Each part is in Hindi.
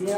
आओ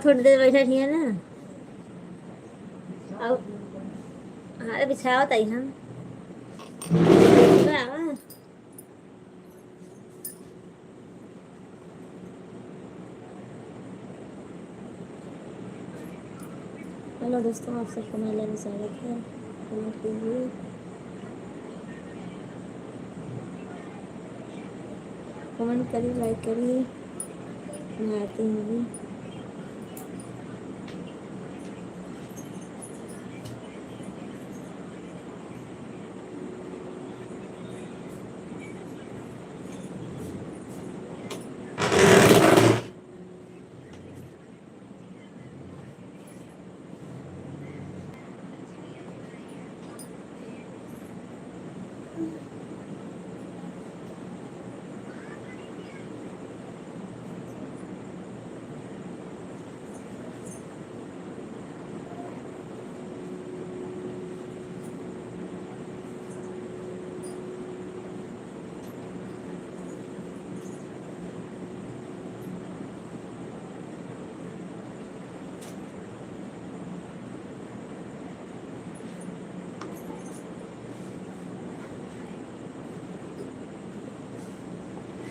थोड़ी देर बैठा ठीक ना। आओ हाँ बिछाओ तई हम हेलो दोस्तों, आप सबको मेरे में स्वागत है। कमेंट कीजिए। कमेंट करिए, लाइक करिए। मैं आती हूँ।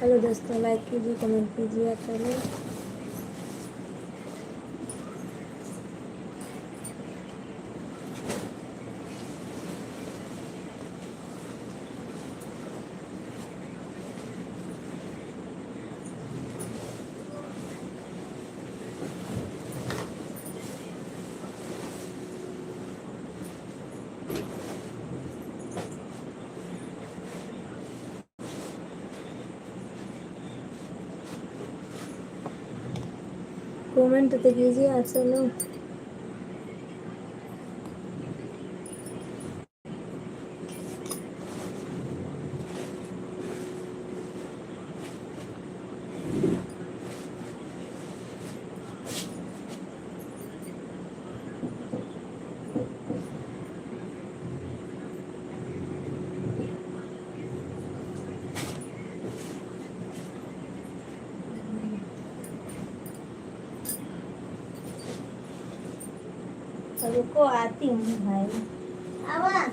हेलो दोस्तों, लाइक कीजिए, कमेंट कीजिए। आप पहले कमेंट तो कीजिए आप सब लोग। रुको आती हूँ भाई। आवा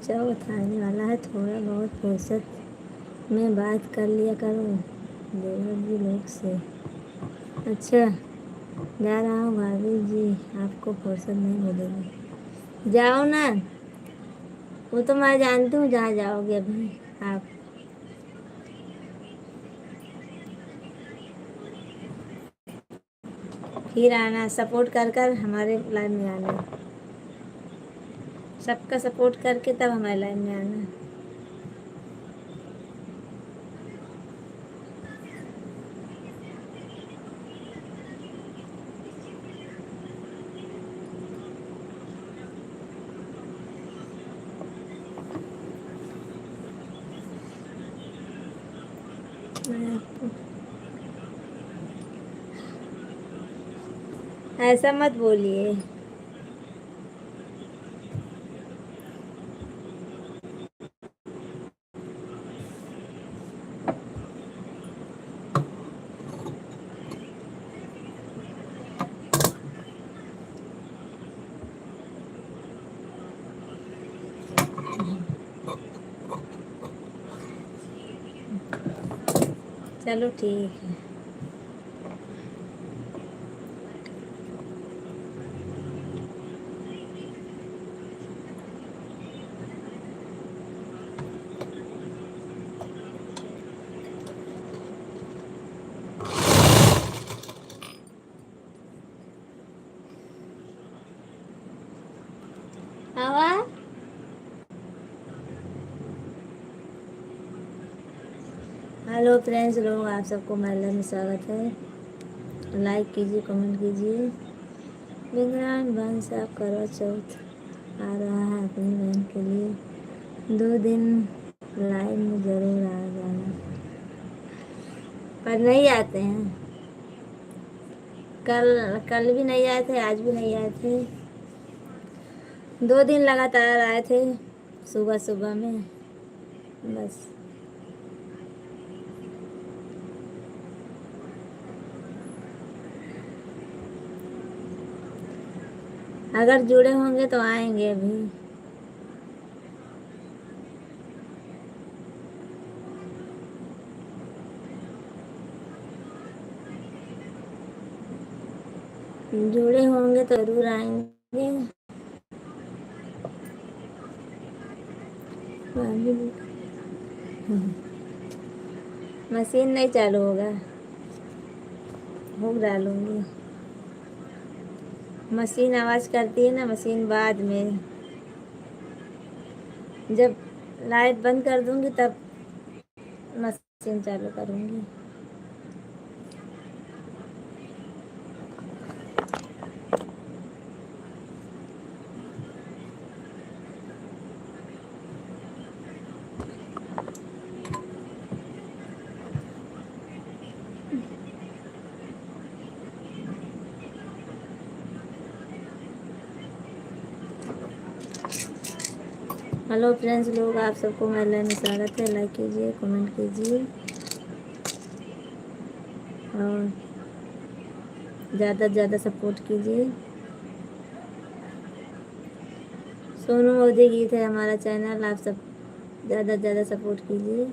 चौथ आने वाला है, थोड़ा बहुत फुर्सत में बात कर लिया करो देवर जी लोग से। अच्छा, जा रहा हूँ भाभी जी, आपको फुर्सत नहीं मिलेगी। जाओ ना, वो तो मैं जानती हूँ जहाँ जाओगे अभी आप। फिर आना, सपोर्ट कर कर हमारे लाइन में आना। सबका सपोर्ट करके तब हमारे लाइन में आना। ऐसा मत बोलिए। चलो ठीक है। हवा। हेलो फ्रेंड्स लोग, आप सबको मेरे में स्वागत है। लाइक कीजिए, कमेंट कीजिए। विज्ञान बहन से आप करवा चौथ आ रहा है अपनी बहन के लिए। 2 दिन लाइव में ज़रूर आ जाना, पर नहीं आते हैं। कल कल भी नहीं आए थे, आज भी नहीं आए थे। 2 दिन लगातार आए थे सुबह सुबह में बस। अगर जुड़े होंगे तो आएंगे अभी। जुड़े होंगे तो जरूर आएंगे। मशीन नहीं चालू होगा, भूख डालूंगी। मशीन आवाज़ करती है ना, मशीन बाद में जब लाइट बंद कर दूंगी तब मशीन चालू करूंगी। हेलो फ्रेंड्स लोग, आप सबको मेरे लाइव में स्वागत है। लाइक कीजिए, कमेंट कीजिए और ज़्यादा से ज़्यादा सपोर्ट कीजिए। सोनू मोदी गीत है हमारा चैनल, आप सब ज़्यादा से ज़्यादा सपोर्ट कीजिए।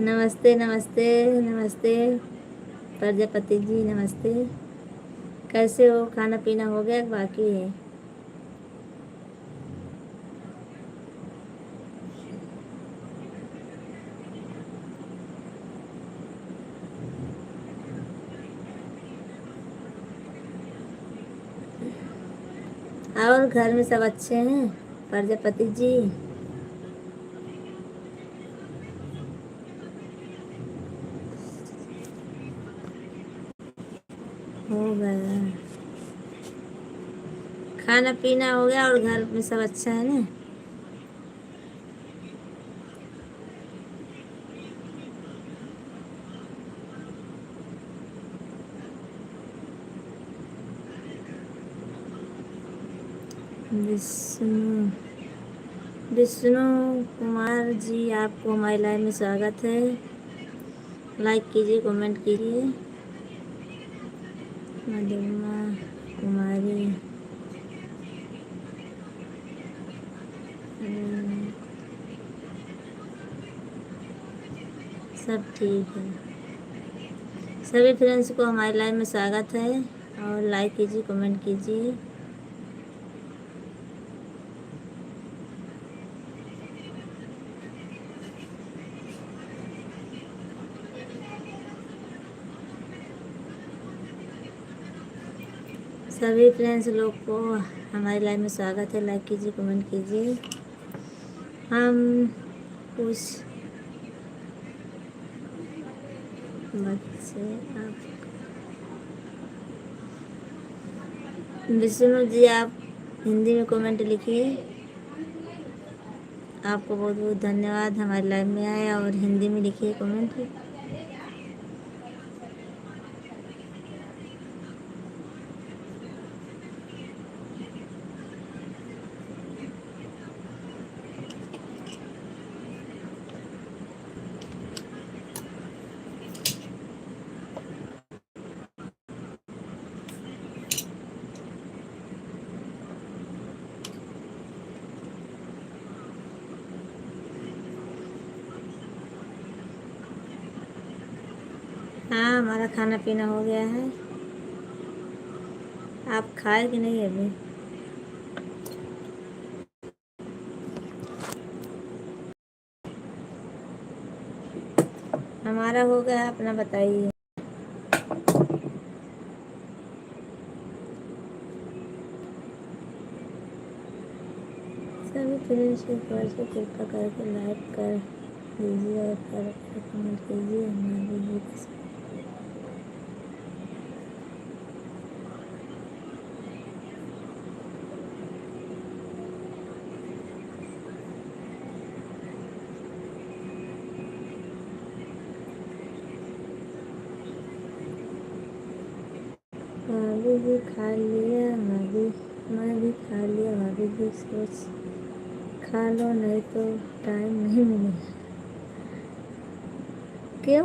नमस्ते नमस्ते नमस्ते प्रजापति जी, नमस्ते। कैसे हो? खाना पीना हो गया बाकी है? और घर में सब अच्छे हैं प्रजापति जी? हो गया खाना पीना हो गया और घर में सब अच्छा है ना? विष्णु विष्णु कुमार जी, आपको हमारे लाइव में स्वागत है। लाइक कीजिए, कमेंट कीजिए। मधुमा कुमारी, सब ठीक है। सभी फ्रेंड्स को हमारे लाइव में स्वागत है और लाइक कीजिए, कमेंट कीजिए। सभी फ्रेंड्स लोग को हमारे लाइव में स्वागत है। लाइक कीजिए, कमेंट कीजिए। हम कुछ बच्चे आप विष्णु जी, आप हिंदी में कमेंट लिखिए। आपको बहुत बहुत धन्यवाद हमारे लाइव में आए और हिंदी में लिखिए कमेंट। हाँ, हमारा खाना पीना हो गया है। आप खाए कि नहीं अभी? हमारा हो गया, अपना बताइए। सभी फ्रेंड्स रिक्वेस्ट से कृपया करके लाइक कर दीजिए और प्यारा प्यारा कमेंट कीजिए। हमारे जी का भाभी जी खा लिया, भाभी मैं भी खा लिया। भाभी जी सोच खा लो, नहीं तो टाइम नहीं मिलेगा। क्यों?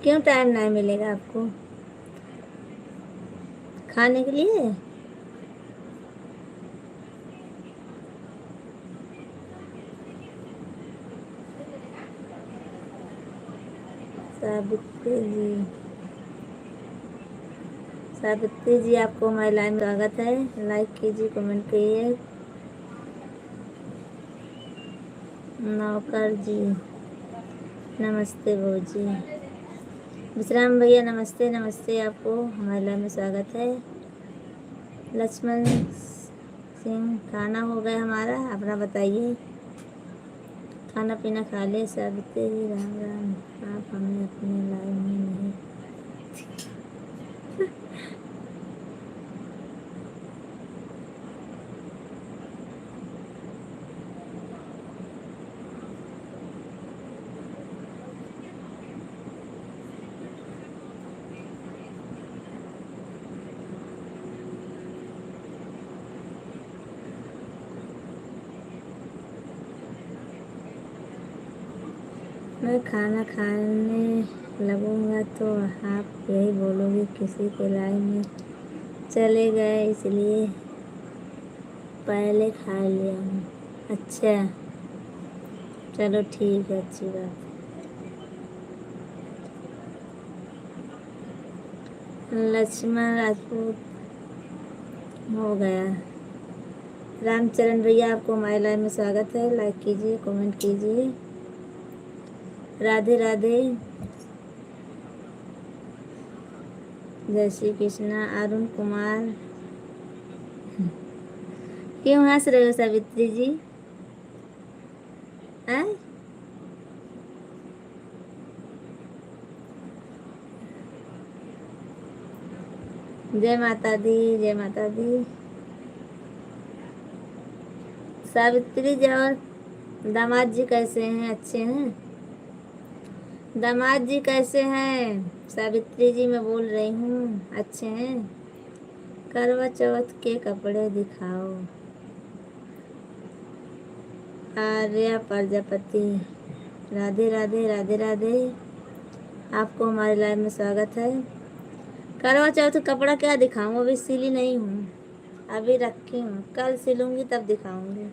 क्यों टाइम नहीं मिलेगा आपको खाने के लिए? सावित्री जी, सावित्री जी आपको हमारे लाइन में स्वागत है। लाइक कीजिए, कमेंट कीजिए। नौकर जी नमस्ते। बहू जी, विश्राम भैया नमस्ते। नमस्ते, आपको हमारे लाइन में स्वागत है। लक्ष्मण सिंह, खाना हो गया हमारा, अपना बताइए। खाना पीना खा ले। सावित्री जी राम राम, आप हमें अपने लाइन में नहीं। मैं खाना खाने लगूंगा तो आप यही बोलोगे किसी के लाइन में चले गए, इसलिए पहले खा लिया हूँ। अच्छा, चलो ठीक है, अच्छी बात। लक्ष्मण राजपूत हो गया। रामचरण भैया आपको हमारे लाइन में स्वागत है। लाइक कीजिए, कमेंट कीजिए। राधे राधे, जय श्री कृष्णा। अरुण कुमार, क्यों हंस रहे हो सावित्री जी? हैं? जय माता दी, जय माता दी। सावित्री जी और दामाद जी कैसे हैं? अच्छे हैं? दामाद जी कैसे हैं? सावित्री जी मैं बोल रही हूँ, अच्छे हैं? करवा चौथ के कपड़े दिखाओ। आर्या प्रजापति, राधे राधे, राधे राधे, आपको हमारे लाइव में स्वागत है। करवा चौथ कपड़ा क्या दिखाऊं, अभी सिली नहीं हूँ, अभी रखी हूँ, कल सिलूंगी तब दिखाऊंगी।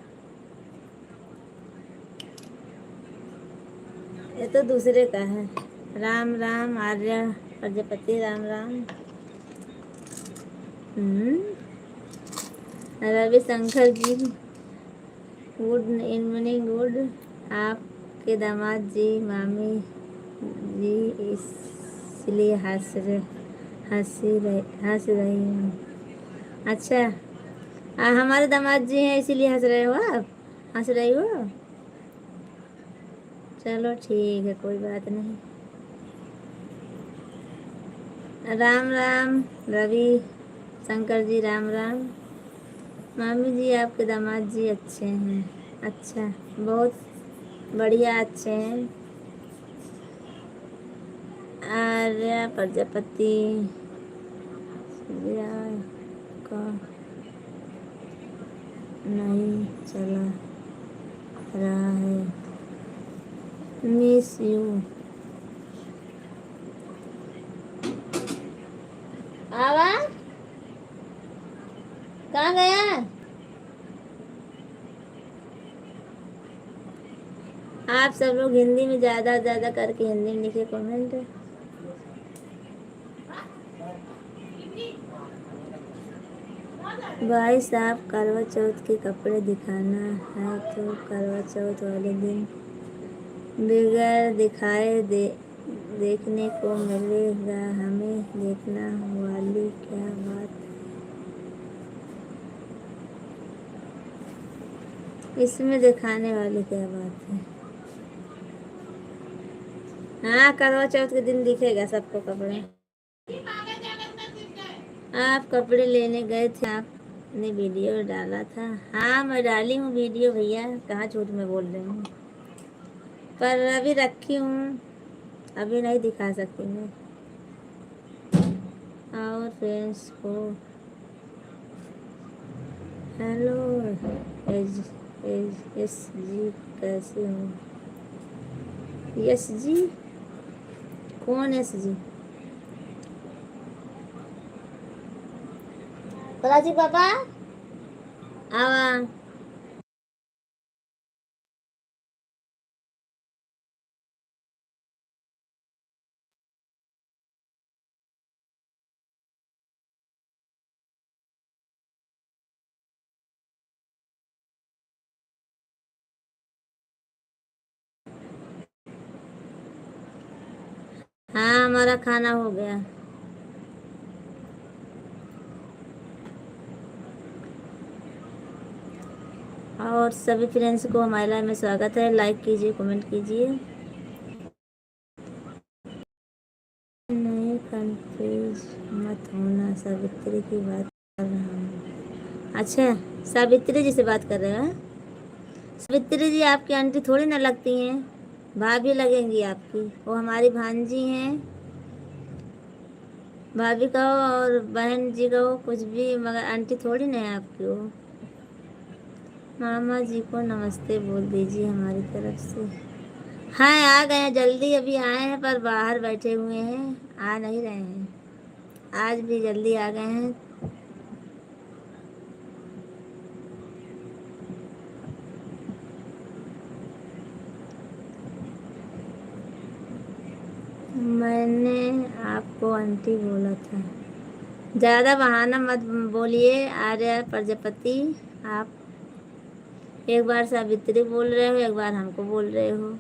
ये तो दूसरे का है। राम राम आर्या प्रजापति, राम राम। रविशंकर जी, गुड इवनिंग। गुड। आपके दामाद जी मामी जी इसलिए हंस रही हूँ। अच्छा, हमारे दामाद जी हैं इसीलिए हंस रहे हो आप? हंस रही हो? चलो ठीक है, कोई बात नहीं। राम राम रवि शंकर जी, राम राम। मामी जी आपके दामाद जी अच्छे हैं? अच्छा, बहुत बढ़िया, अच्छे हैं। आर्या प्रजापति, सूर्या का नहीं चला रहा है, मिस यू। आवाज कहाँ गया? आप सब लोग हिंदी में ज़्यादा ज़्यादा करके हिंदी में लिखे कमेंट। भाई साहब करवा चौथ के कपड़े दिखाना है तो करवा चौथ वाले दिन बगैर दिखाए देखने को मिलेगा। हमें देखना वाली क्या बात है, इसमें दिखाने वाली क्या बात है। हाँ करवा चौथ के दिन दिखेगा सबको कपड़े। आप कपड़े लेने गए थे, आपने वीडियो डाला था। हाँ मैं डाली हूँ वीडियो भैया, कहाँ झूठ में बोल रही हूँ, पर अभी रखी हूँ, अभी नहीं दिखा सकती मैं। और फ्रेंड्स को हेलो एस एस जी कैसे हो। यस जी कौन एस जी? कराची पापा आवा। हाँ हमारा खाना हो गया। और सभी फ्रेंड्स को हमारे लाइव में स्वागत है। लाइक कीजिए, कमेंट कीजिए। नहीं कंफ्यूज मत होना, सावित्री की बात कर रहा हूँ। अच्छा सावित्री जी से बात कर रहे हो? सावित्री जी आपकी आंटी थोड़ी ना लगती हैं, भाभी लगेंगी आपकी। वो हमारी भांजी हैं। भाभी कहो और बहन जी कहो कुछ भी, मगर आंटी थोड़ी ना है आपकी वो। मामा जी को नमस्ते बोल दीजिए हमारी तरफ से। हाँ आ गए हैं, जल्दी अभी आए हैं, पर बाहर बैठे हुए हैं, आ नहीं रहे हैं। आज भी जल्दी आ गए हैं। मैंने आपको आंटी बोला था। ज़्यादा बहाना मत बोलिए आर्या प्रजापति। आप एक बार सावित्री बोल रहे हो, एक बार हमको बोल रहे हो।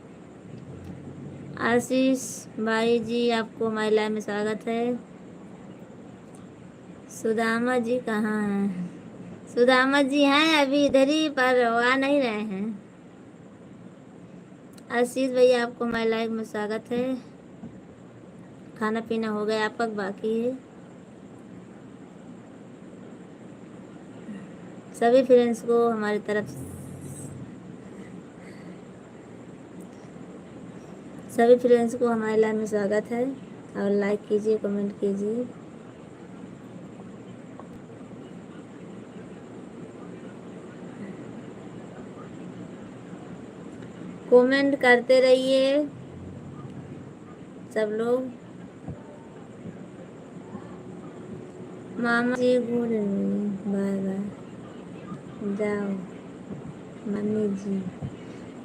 आशीष भाई जी आपको महिला में स्वागत है। सुदामा जी कहाँ हैं? सुदामा जी हैं अभी इधर ही, पर आ नहीं रहे हैं। आशीष भैया आपको महिला में स्वागत है। खाना पीना हो गया आपका, बाकी है? सभी फ्रेंड्स को हमारी तरफ, सभी फ्रेंड्स को हमारे लाइव में स्वागत है। और लाइक कीजिए, कमेंट कीजिए। कमेंट करते रहिए सब लोग। मामा जी गुड इवनिंग, बाय बाय। जाओ मम्मी जी,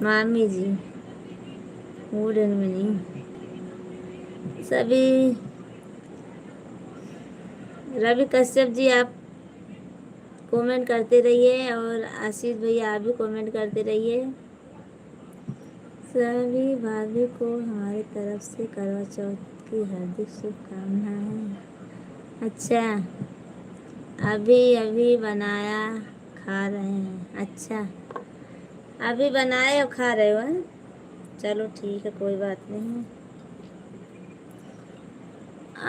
मामी जी गुड इवनिंग। सभी रवि कश्यप जी आप कमेंट करते रहिए, और आशीष भैया आप भी कमेंट करते रहिए। सभी भाभी को हमारी तरफ से करवा चौथ की हार्दिक शुभकामनाएं। अच्छा अभी अभी बनाया खा रहे हैं? अच्छा अभी बनाए और खा रहे हो हैं? चलो ठीक है, कोई बात नहीं।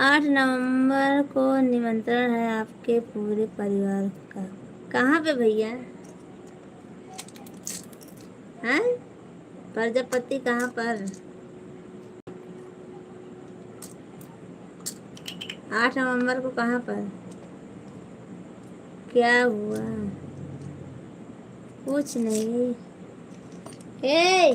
8 नवंबर को निमंत्रण है आपके पूरे परिवार का। कहाँ पे भैया हैं? प्रजापति कहाँ पर? 8 नवंबर को कहाँ पर? क्या हुआ? कुछ नहीं। हे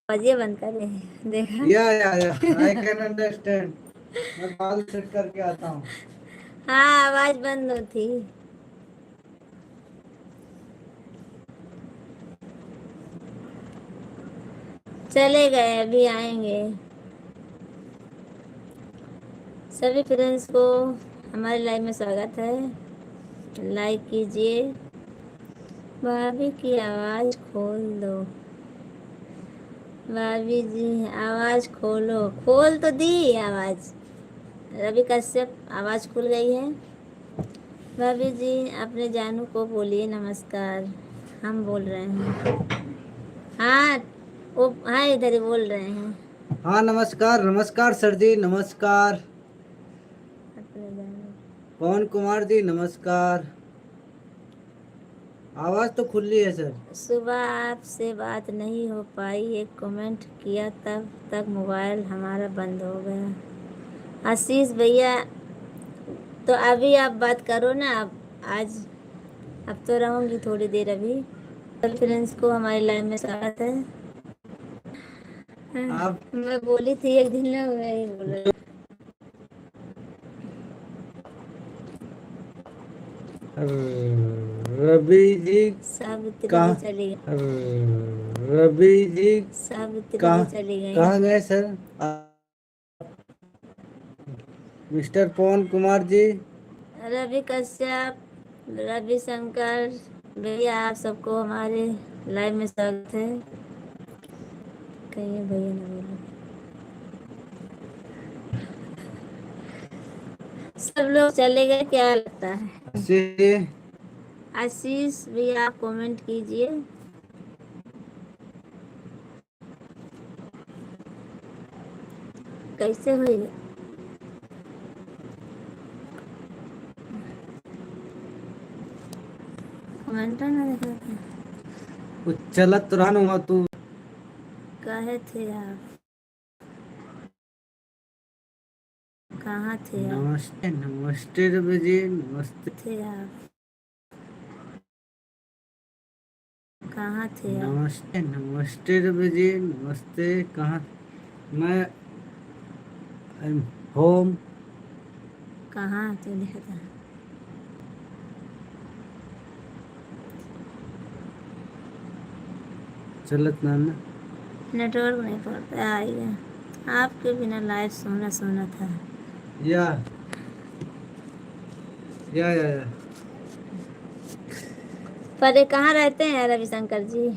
आवाज़ बंद करे, देखा। या आई कैन अंडरस्टैंड। मैं बाल सेट करके आता हूँ। हाँ, आवाज़ बंद थी। चले गए, अभी आएंगे। सभी फ्रेंड्स को हमारे लाइव में स्वागत है। लाइक कीजिए। भाभी की आवाज़ खोल दो। भाभी जी आवाज़ खोलो। खोल तो दी आवाज़। रवि कश्यप आवाज़ खुल गई है। भाभी जी अपने जानू को बोलिए नमस्कार। हम बोल रहे हैं। हाँ, वो हाँ इधर ही बोल रहे हैं। हाँ नमस्कार नमस्कार सर जी नमस्कार। अपने जानू। पवन कुमार जी नमस्कार। आवाज तो खुली है सर। सुबह आपसे बात नहीं हो पाई, एक कमेंट किया तब तक मोबाइल हमारा बंद हो गया। आशीष भैया, तो अभी आप बात करो ना। अब तो रहूँगी थोड़ी देर अभी। सभी फ्रेंड्स को हमारे लाइव में स्वागत है। आप मैं बोली थी एक दिन ना, मैं ही बोल रही। रवि जी सावित्री जी कहाँ? चली गई। रवि जी सावित्री जी कहाँ? चली गई। कहाँ गए सर? मिस्टर पवन कुमार जी। रवि कश्यप, रवि शंकर भैया, आप सबको हमारे लाइव में स्वागत है। कहिए भैया ना बोलो। सब लोग चले गए क्या लगता है? से आशीष भैया आप कमेंट कीजिए। कैसे हुई? कमेंट ना देखा था। चलत तो रहन हुआ तू। कहे थे आप? कहाँ थे आप? नमस्ते नमस्ते रवि जी नमस्ते। थे आप? कहाँ थे आप? नमस्ते नमस्ते रवि जी नमस्ते। कहाँ? मैं होम। कहाँ तो लिखा था। चलत नाना। नेटवर्क नहीं पड़ता आइए। आपके बिना लाइव सोना सोना था। या या पर ये कहाँ रहते हैं रविशंकर जी?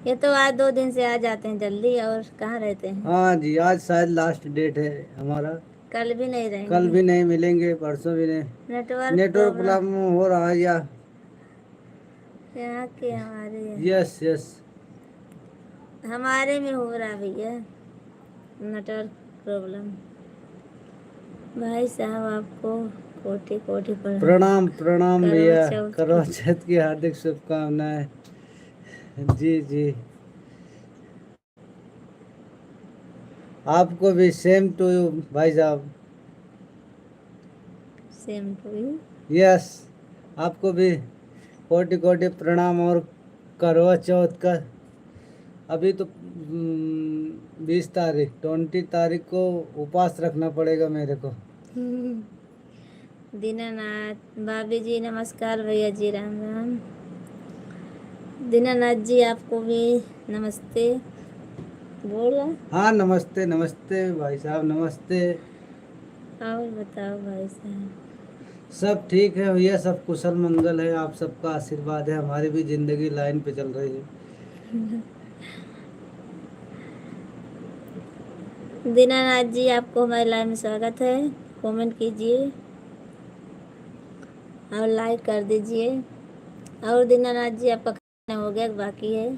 ये तो आज 2 दिन से आ जाते हैं जल्दी, और कहाँ रहते हैं? हाँ जी आज शायद लास्ट डेट है हमारा। कल भी नहीं कल रहेंगे। भी नहीं मिलेंगे, परसों भी नहीं। नेटवर्क नेटवर्क प्रॉब्लम प्रॉब्लम हो रहा है या? यहाँ के हमारे यस यस। हमारे में हो रहा है भैया नेटवर्क प्रॉब्लम। भाई साहब आपको कोटि कोटि प्रणाम प्रणाम करवा भैया। चौथ करवा की चौथ की हार्दिक शुभकामनाएं। जी जी। आपको भी सेम टू यू भाई साहब। Same to you. यस आपको भी कोटि कोटि प्रणाम। और करवा चौथ का अभी तो 20 तारीख 20 तारीख को उपवास रखना पड़ेगा मेरे को। दीनानाथ भाभी जी नमस्कार। भैया जी राम राम। दीनानाथ जी आपको भी नमस्ते। बोला। हाँ नमस्ते नमस्ते भाई साहब नमस्ते। और बताओ भाई साहब। सब ठीक है भैया, सब कुशल मंगल है। आप सबका आशीर्वाद है, हमारी भी जिंदगी लाइन पे चल रही है। दीनानाथ जी आपको हमारे लाइव में स्वागत है। कमेंट कीजिए और लाइक कर दीजिए। और दीनानाथ जी आपका खाना हो गया बाकी है?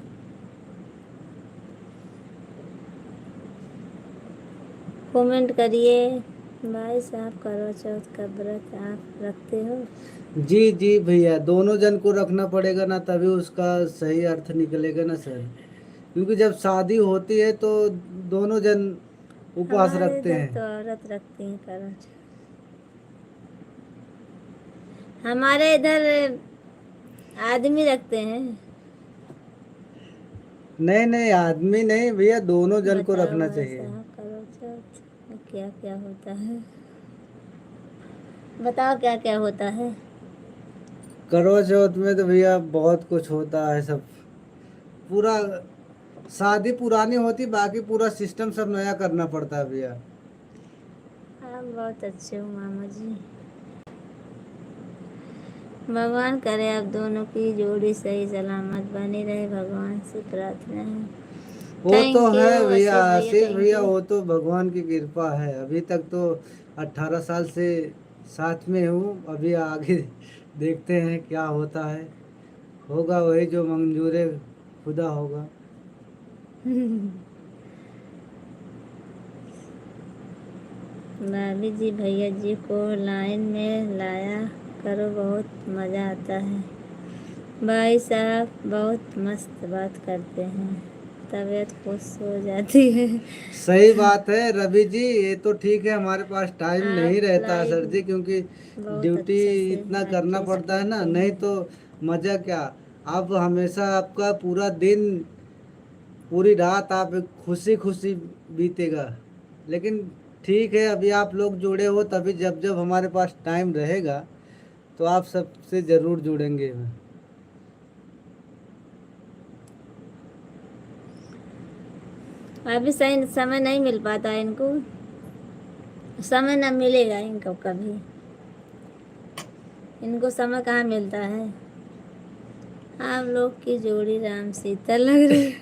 कमेंट करिए। भाई साहब करवा चौथ का व्रत आप रखते हो? जी जी भैया, दोनों जन को रखना पड़ेगा ना, तभी उसका सही अर्थ निकलेगा ना सर। क्योंकि जब शादी होती है तो दोनों जन उपवास हमारे रखते इधर हैं। तो औरत रखती हैं करवा चौथ। हमारे इधर आदमी रखते हैं। नहीं नहीं, आदमी नहीं भैया, दोनों जन को बताओ रखना भाई चाहिए। साहब, करो चौथ में क्या क्या होता है? बताओ क्या क्या होता है? करवा चौथ में तो भैया बहुत कुछ होता है सब। पूरा शादी पुरानी होती, बाकी पूरा सिस्टम सब नया करना पड़ता है भैया। आप बहुत अच्छे हो मामा जी। भगवान करे आप दोनों की जोड़ी सही सलामत बनी रहे, भगवान से प्रार्थना है। वो तो थैंक है यू भैया, आशीष भैया, आशीष थैंक भैया, यू। वो तो भगवान की कृपा है। अभी तक तो 18 साल से साथ में हूँ। अभी आगे देखते हैं क्या होता है। होगा वही जो मंजूर खुदा होगा। भाभी जी भैया जी को लाइन में लाया करो, बहुत मज़ा आता है। भाई साहब बहुत मस्त बात करते हैं, तबीयत खुश हो जाती है। सही बात है रवि जी, ये तो ठीक है, हमारे पास टाइम नहीं आप रहता है सर लाइव जी, क्योंकि बहुत ड्यूटी अच्छे से इतना करना एड्रेस पड़ता है ना, करते नहीं हैं। तो मजा क्या। आप हमेशा आपका पूरा दिन, पूरी रात आप खुशी खुशी बीतेगा। लेकिन ठीक है, अभी आप लोग जुड़े हो, तभी जब जब हमारे पास टाइम रहेगा तो आप सबसे जरूर जुड़ेंगे। अभी सही समय नहीं मिल पाता है इनको, समय न मिलेगा इनको कभी, इनको समय कहाँ मिलता है। आप लोग की जोड़ी राम सीता लग रही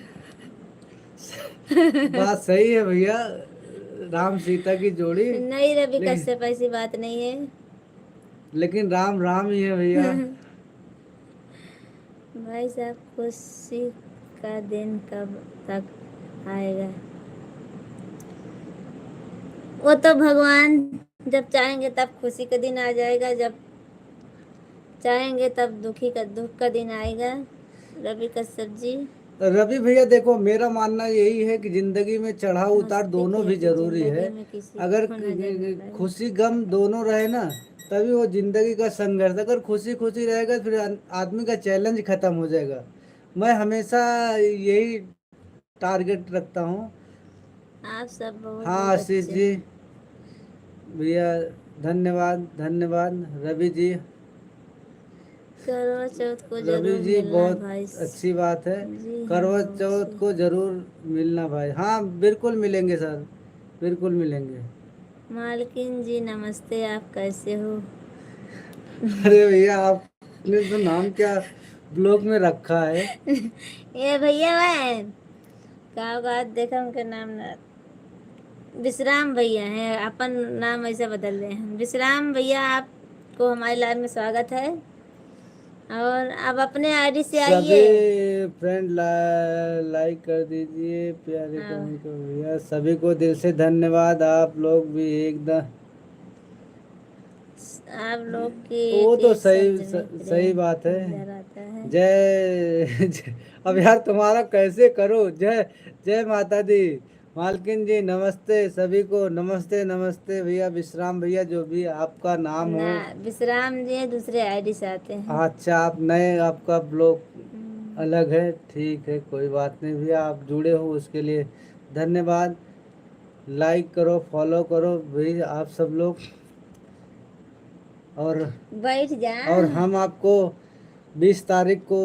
बात सही है भैया, राम सीता की जोड़ी। है। नहीं रवि लेकिन कश्यप, ऐसी बात नहीं है। लेकिन राम राम ही है भैया। भाई साहब खुशी का दिन कब तक आएगा? वो तो भगवान जब चाहेंगे तब खुशी का दिन आ जाएगा, जब चाहेंगे तब दुख का दिन आएगा। रवि कश्यप जी रवि भैया देखो, मेरा मानना यही है कि जिंदगी में चढ़ाव उतार हंसते दोनों भी खेलते जरूरी है। जिंदगी में किसी अगर को नजर न लगे। खुशी गम दोनों रहे ना, तभी वो जिंदगी का संघर्ष। अगर खुशी खुशी रहेगा, फिर आदमी का चैलेंज खत्म हो जाएगा। मैं हमेशा यही टारगेट रखता हूँ। आप सब बहुत हाँ बहुत आशीष अच्छे जी हैं। भैया, धन्यवाद धन्यवाद रवि जी। करवा चौथ को रवि जरूर जी मिलना बहुत भाई। अच्छी बात है। जी हाँ, करवा बहुत चौथ सी। को जरूर मिलना भाई। हाँ बिल्कुल मिलेंगे सर, बिल्कुल मिलेंगे। मालकिन जी नमस्ते, आप कैसे हो? अरे भैया, आपने तो नाम क्या ब्लॉग में रखा है? ये भैया मैं का देखा उनका नाम ना, विश्राम भैया हैं। अपन नाम ऐसे बदल रहे हैं, विश्राम भैया। आपको हमारे लाइव में स्वागत है, और अब अपने आईडी से सभी आइए। फ्रेंड लाइक कर दीजिए, प्यारे हाँ, कमेंट कर भैया, सभी को दिल से धन्यवाद। आप लोग भी एकदम, आप लोग के वो एक तो एक शब्द सही में सही प्रेम बात है। नजर आता है। अब यार तुम्हारा कैसे करो, जय जय माता दी। मालकिन जी नमस्ते, सभी को नमस्ते नमस्ते भैया, विश्राम भैया, जो भी आपका नाम ना, हो। विश्राम जी दूसरे आईडी से आते हैं। अच्छा, आप नए, आपका ब्लॉग हम्म, अलग है, ठीक है, कोई बात नहीं भैया, आप जुड़े हो उसके लिए धन्यवाद। लाइक करो, फॉलो करो भाई आप सब लोग। और बैठ जा। हम आपको 20 तारीख को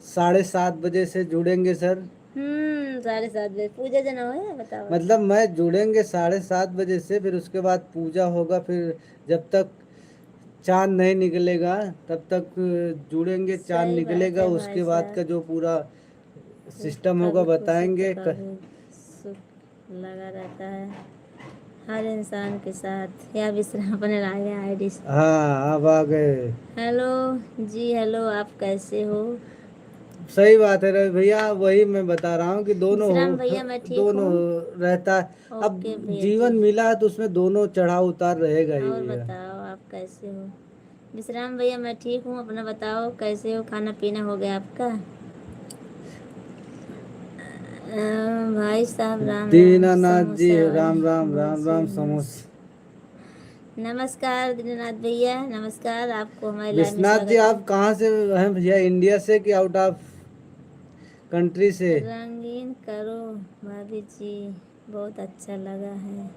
7:30 बजे से जुड़ेंगे सर। 7:30 बजे पूजा जना है, बताओ मतलब बताओ। मैं जुड़ेंगे 7:30 बजे से, फिर उसके बाद पूजा होगा, फिर जब तक चांद नहीं निकलेगा तब तक जुड़ेंगे। चांद सही बात निकलेगा है भाई उसके बाद का साहब। जो पूरा सिस्टम होगा कभी खुशी तो बताएंगे कभी सुख लगा रहता है हर इंसान के साथ। या विश्राम अपने लाए आईडी से। हाँ अब आ गए। हेलो जी, हेलो, आप कैसे हो? सही बात है रवि भैया, वही मैं बता रहा हूँ कि दोनों विश्राम हो, भैया मैं ठीक दोनों हूँ। रहता है। अब ओके भैया जी। जीवन मिला है तो उसमें दोनों चढ़ाव उतार रहेगा ही और भैया। बताओ आप कैसे हो? विश्राम भैया मैं ठीक हूँ, अपना बताओ कैसे हो? खाना पीना हो गया आपका? भाई साहब राम राम, दीनानाथ जी समोसा राम राम राम भूजी राम समोसा। नमस्कार दीनानाथ भैया, नमस्कार, आपको हमारे लाइव में विश्वनाथ जी स्वागत है। आप कहाँ से हैं भैया, इंडिया से कि आउट ऑफ कंट्री से। रंगीन करो भाभी जी, बहुत अच्छा लगा है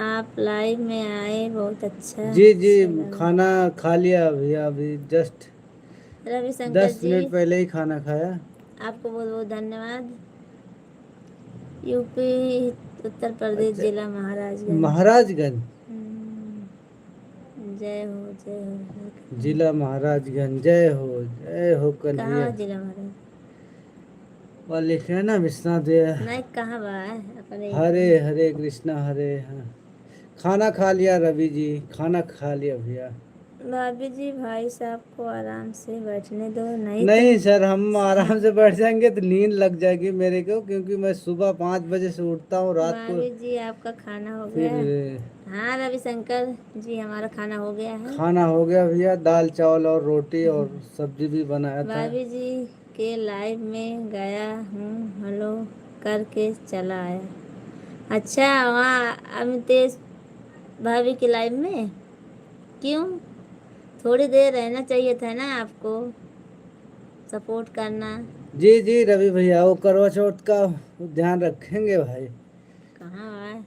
आप लाइव में आए, बहुत अच्छा जी जी, से लगा। खाना खा लिया भैया, अभी जस्ट रविशंकर 10 मिनट जी, पहले ही खाना खाया। आपको बहुत बहुत धन्यवाद। यूपी, उत्तर प्रदेश, अच्छा, जिला महाराजगंज। महाराजगंज, जय हो जय हो। जिला महाराजगंज, जय हो कहाँ कन्हैया। बा जिला महाराज? और लिखे हैं ना विश्वनाथ भैया, नहीं, कहाँ बा है अपने? हरे हरे कृष्णा हरे। हाँ, खाना खा लिया रवि जी, खाना खा लिया भैया। भाभी जी, भाई साहब को आराम से बैठने दो, नहीं तो। नहीं सर, हम आराम से बैठ जाएंगे तो नींद लग जाएगी मेरे को, क्योंकि मैं सुबह 5 बजे से उठता हूँ, रात को भाभी जी, आपका खाना हो फिर। गया? हाँ रविशंकर जी, हमारा खाना हो गया है। खाना हो गया भैया, दाल चावल और रोटी और सब्जी भी बनाया था। भाभी जी के लाइव में गया हूँ, हेलो करके चला आया। अच्छा, वहाँ अमितेश भाभी के लाइव में क्यों? थोड़ी देर रहना चाहिए था ना आपको, सपोर्ट करना। जी जी रवि भैया, वो करवा चौथ का ध्यान रखेंगे भाई। कहाँ आए?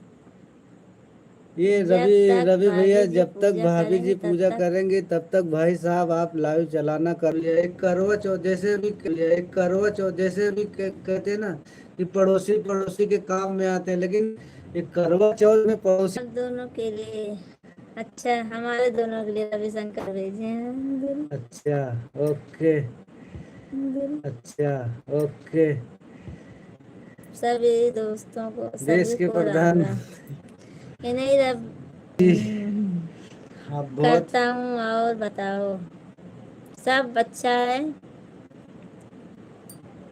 ये जब रवि तक रवि भैया, भाभी जी जब तक पूजा भाभी जी करेंगे तब पूजा तक। करेंगे तब तक भाई साहब आप लाइव चलाना कर लिया। एक करवा चौथ जैसे भी, एक करवा चौथ जैसे भी कहते हैं ना कि पड़ोसी पड़ोसी के काम में आते हैं, लेकिन एक करवा चौथ में पड़ोसी। आप दोनों के लिए, अच्छा हमारे दोनों के लिए रविशंकर भेजे हैं। अच्छा, ओके, अच्छा, ओके। सभी दोस्तों को, देश सभी के को राम प्रधान। राम। ये नहीं रब। आप बहुत। करता हूँ और बताओ, सब अच्छा है?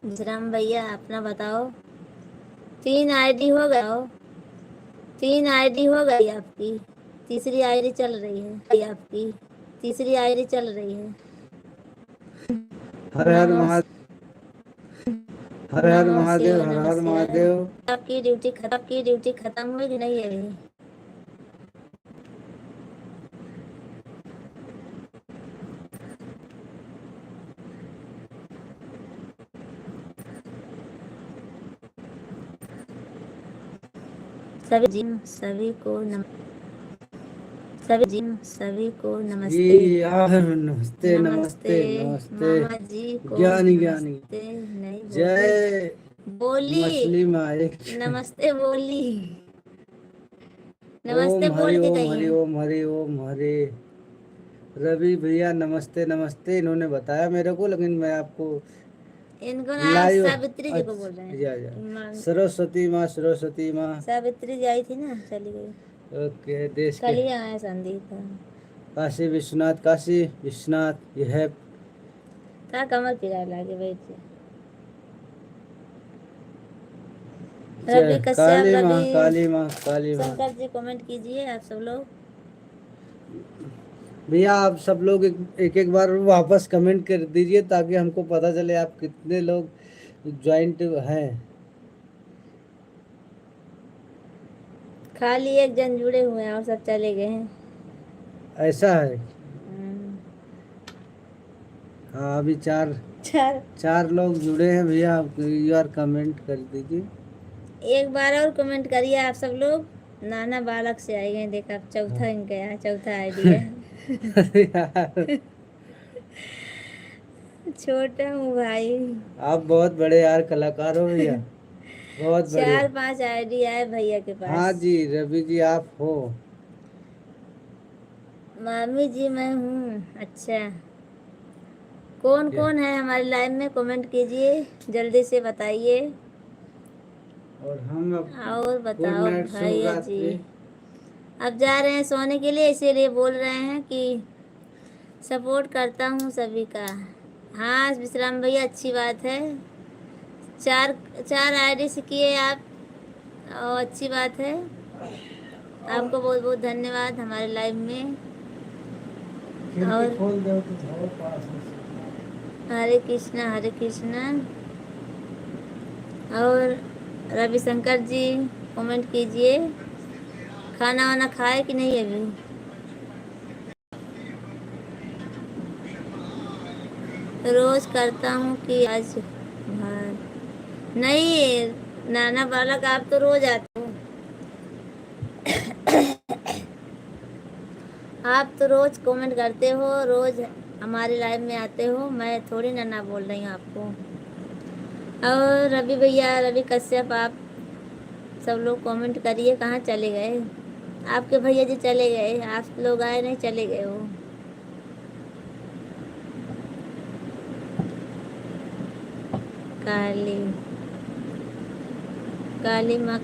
विश्राम भैया अपना बताओ। 3 आईडी हो गया हो? 3 आईडी हो गई आपकी? तीसरी आईडी चल रही है आपकी? तीसरी आईडी चल रही है। हर हर नमो, महादेव, हर हर नमो महादेव, शिवाय, हर नमः हर शिवाय। महादेव। आपकी ड्यूटी खत्म हुई कि नहीं अभी? सभी जी, सभी को सभी को नमस्ते। जी यार, नमस्ते नमस्ते नमस्ते नमस्ते। मामा जी को ज्ञानी ज्ञानी, नमस्ते। नहीं बोली, जय बोली मछली मालिक। नमस्ते बोली, नमस्ते ओम हरि बोल के ओम गई हरि हैं। ओम हरि ओम हरि। रवि भैया नमस्ते नमस्ते, इन्होंने बताया मेरे को, लेकिन मैं आपको इनको ना लाइव। सावित्री जी को बोल रहे अच्छा, हैं कि माँ। सरस्वती माँ, सरस्वती माँ। सावित्री जी आई थी ना, चली गई। ओके, देश के कल ही आया संदीप का। काशी विश्वनाथ, काशी विश्वनाथ, यह है। था कमर पिरा लागे बैठ। रवि कश्यप, काली माँ, रवि काली माँ, काली माँ। शंकर जी कमेंट कीजिए आप सब लोग। भैया आप सब लोग एक बार वापस कमेंट कर दीजिए, ताकि हमको पता चले आप कितने लोग ज्वाइंट हैं। खाली एक जन जुड़े हुए हैं और सब चले गए हैं। ऐसा है? हम्म, हाँ, अभी चार चार। चार लोग जुड़े हैं भैया, आप एक बार कमेंट कर दीजिए। एक बार और कमेंट करिए आप सब लोग। नाना बालक से आए गए, देखा चौथा हाँ। इनका है, चौथा आईडी है। अरे यार, छोटा हूँ भाई। आप बहुत बड़े यार कलाकार हो भैया, बहुत बढ़िया। 4-5 आईडी आए भैया के हाँ पास। जी रवि जी, आप हो। मामी जी मैं हूँ। अच्छा, कौन क्या? कौन है हमारे लाइव में, कमेंट कीजिए, जल्दी से बताइए। और हम अब और गुड बताओ नाइट, शुभ भैया जी, रात्रि। अब जा रहे हैं सोने के लिए, इसीलिए बोल रहे हैं कि सपोर्ट करता हूँ सभी का। हाँ विश्राम भैया, अच्छी बात है। चार 4 आईडी से किए आप, और अच्छी बात है। आपको बहुत बहुत धन्यवाद हमारे लाइव में। खिड़की और खोल दो तो धरो पास में से। हरे कृष्णा हरे कृष्णा। और रविशंकर जी कमेंट कीजिए, खाना वाना खाए कि नहीं अभी? रोज करता हूँ कि आज भार नहीं। नाना बालक आप तो रोज आते हो, आप तो रोज कमेंट करते हो, रोज हमारे लाइव में आते हो। मैं थोड़ी नाना बोल रही हूँ आपको। और रवि भैया, रवि कश्यप, आप सब लोग कमेंट करिए। कहाँ चले गए आपके भैया जी? चले गए, आप लोग आए नहीं, चले गए हो। काली काली माँ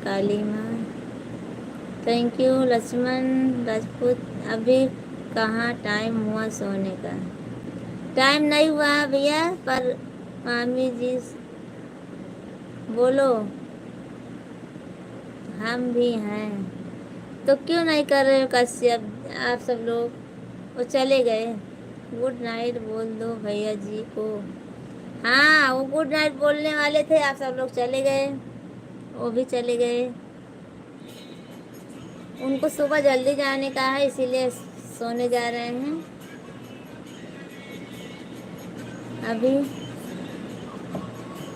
थैंक यू। लक्ष्मण राजपूत, अभी कहाँ टाइम हुआ सोने का? टाइम नहीं हुआ भैया, पर मामी जी बोलो, हम भी हैं तो क्यों नहीं कर रहे हो कश्यप? आप सब लोग, वो चले गए। गुड नाइट बोल दो भैया जी को। हाँ, वो गुड नाइट बोलने वाले थे, आप सब लोग चले गए, वो भी चले गए। उनको सुबह जल्दी जाने का है, इसीलिए सोने जा रहे हैं अभी।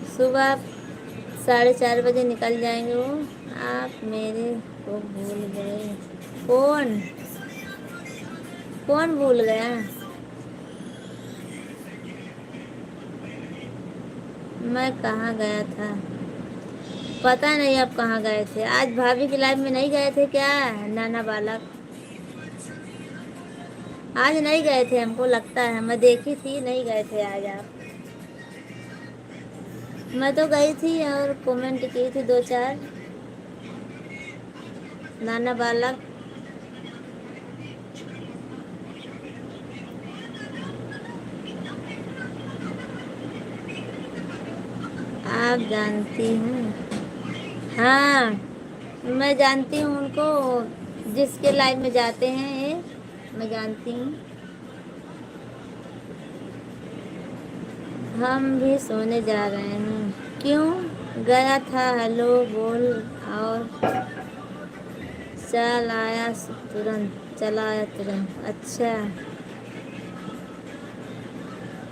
सुबह 4:30 बजे निकल जाएंगे वो। आप मेरे को भूल गए? कौन कौन भूल गया? मैं कहाँ गया था पता नहीं, आप कहाँ गए थे? आज भाभी की लाइफ में नहीं गए थे क्या नाना बालक? आज नहीं गए थे, हमको लगता है, मैं देखी थी नहीं गए थे आज आप। मैं तो गई थी और कमेंट की थी 2-4। नाना बालक, आप जानती हैं? हाँ, मैं जानती हूँ उनको, जिसके लाइव में जाते हैं ये, मैं जानती हूँ। हम भी सोने जा रहे हैं। क्यों गया था? हेलो बोल और चला आया तुरंत। अच्छा